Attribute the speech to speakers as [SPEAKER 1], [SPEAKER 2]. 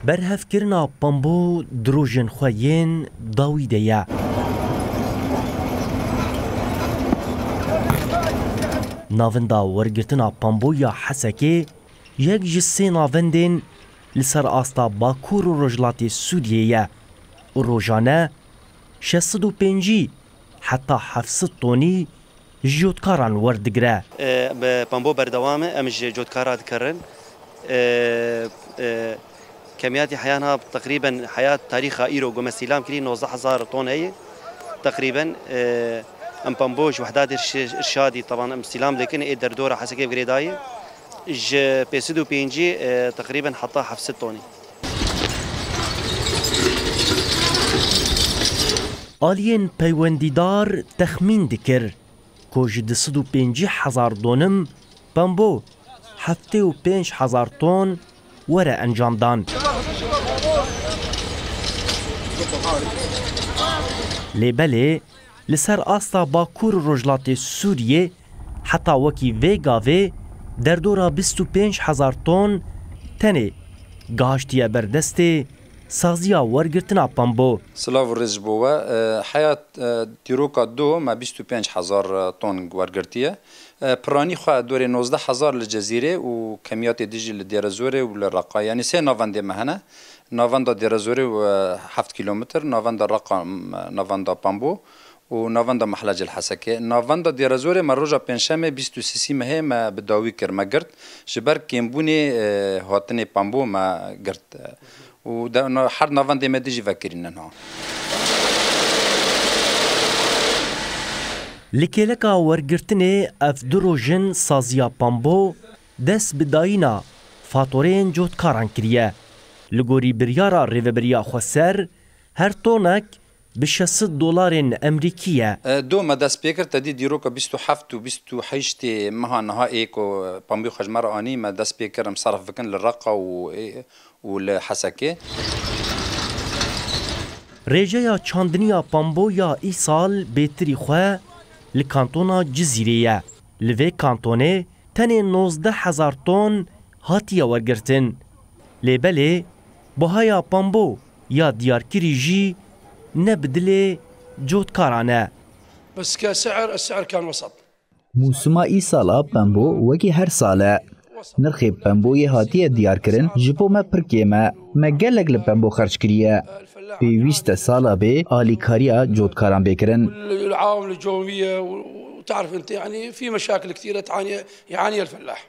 [SPEAKER 1] برهفکرنا پامبو دروژن خوین داویده ناوندا ورگرتنا پامبو یا حسکه یک جسه ناوندین لسر آستا باکور و رجلات سوریه و روژانه 650 حتی 700 طونی جودکاران وردگره.
[SPEAKER 2] پامبو بردوامه امش جودکارا دکرن كميات حيانها تقريبا حياة تاريخها إيرو قم استلام كلي 19000 طن هي تقريبا ام بامبوش وحدات ارشادي طبعا ام استلام لكن يقدر دوره حسب كيف جريداي ج بيسدو بي ان جي تقريبا حطها في 6 طن.
[SPEAKER 1] آلین پیوندیدار تخمین دکر که 250,000 دونم بامبو 75,000 طن وره انجام دان. لیبله لسر آستا باکور رجلات سوریه حتی وکی ویگاوی در دورا 25,000 طن تنه گاشتیه بردسته سازیا ورگرتنا پامبو.
[SPEAKER 3] سلاو رز بوا حیات دیروکا دو ما 25,000 طن ورگرتیه پرانی خواه دوره 19,000 لجزیره و کمیات دیجی لدیرزوره و لرقا یعنی سه ناونده مهنه ناونده دیرزوره و 7 کیلومتر ناونده رقا ناونده پامبو و ناونده محلج الحسکه ناونده دیرزوره من روژا پنجشنبه 23 مه ما بداوی کر ما گرد جبر کمبونی هاتن پامبو ما گرد و هر ناونده ما دیجی وکرین نها.
[SPEAKER 1] لکیلکا ورگرتنه اف دروژن سازیا پامبو دست بداینا فاتورین جودکاران کریه. لگوری بریارا ریوبریا خوسر هر تونک به 600 دلار امریکیه.
[SPEAKER 3] دو ما دست پیکر تدی دیروکا 27 و 28 ماه نهایی که پامبو خجمر آنی ما دست پیکرم صرف بکن لرقا و لحسکه.
[SPEAKER 1] ریجه چاندنیا پامبو یا ای سال بیتری خواه لکانتونا جزیره لوی کانتونه تنه 19,000 طن هاتیه ورگرتن. لیبله بهایا پامبو یا دیارکری جی نبدله جودکارانه.
[SPEAKER 4] بس كسعر السعر كان وسط.
[SPEAKER 5] موسما ای سالا پامبو وکی هر ساله. نرخی پامبوی هاتیه دیار کرن جبو ما پرکیمه ما گلگ لپامبو خرج کریه. بيويست سالا بي آلي كاريا جود كاران بيكرن.
[SPEAKER 4] العوامل الجوية وتعرف انت يعني في مشاكل كثيرة يعاني الفلاح.